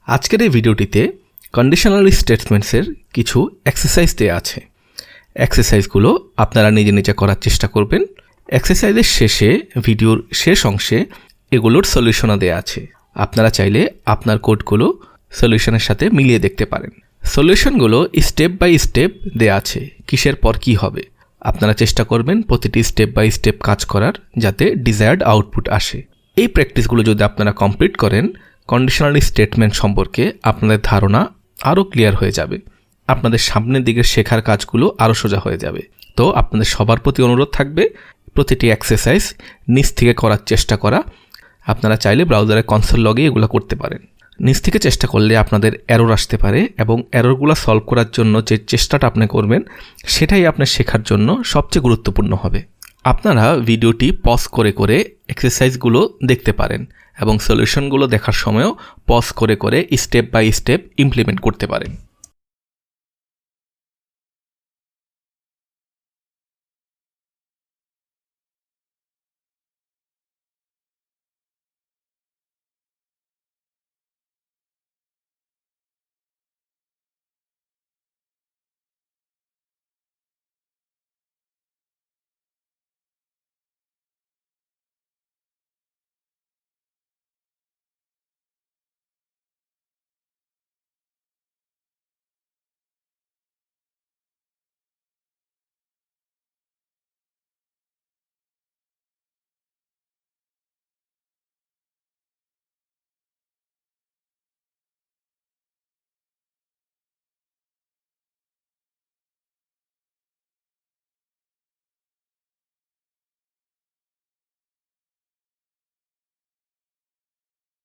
আজকের এই ভিডিওটিতে কন্ডিশনাল স্টেটমেন্টসের কিছু এক্সারসাইজ দেওয়া আছে। এক্সারসাইজগুলো আপনারা নিজে নিজে করার চেষ্টা করবেন। এক্সারসাইজের শেষে ভিডিওর শেষ অংশে এগুলোর সলিউশনও দেওয়া আছে। আপনারা চাইলে আপনার কোডগুলো সলিউশনের সাথে মিলিয়ে দেখতে পারেন। সলিউশনগুলো স্টেপ বাই স্টেপ দেওয়া আছে, কিসের পর কি হবে। আপনারা চেষ্টা করবেন প্রতিটি স্টেপ বাই স্টেপ কাজ করার, যাতে ডিজায়ার্ড আউটপুট আসে। এই প্র্যাকটিসগুলো যদি আপনারা কমপ্লিট করেন, কন্ডিশনাল স্টেটমেন্ট সম্পর্কে আপনাদের ধারণা আরও ক্লিয়ার হয়ে যাবে। আপনাদের সামনের দিকে শেখার কাজগুলো আরও সোজা হয়ে যাবে। তো আপনাদের সবার প্রতি অনুরোধ থাকবে প্রতিটি এক্সারসাইজ নিচ থেকে করার চেষ্টা করা। আপনারা চাইলে ব্রাউজারে কনসোল লগিয়ে এগুলো করতে পারেন। নিচ থেকে চেষ্টা করলে আপনাদের এরর আসতে পারে, এবং এররগুলো সলভ করার জন্য যে চেষ্টাটা আপনি করবেন সেটাই আপনার শেখার জন্য সবচেয়ে গুরুত্বপূর্ণ হবে। আপনারা ভিডিওটি পজ করে করে এক্সারসাইজগুলো দেখতে পারেন, এবং সলিউশনগুলো দেখার সময়ও পজ করে করে স্টেপ বাই স্টেপ ইমপ্লিমেন্ট করতে পারেন।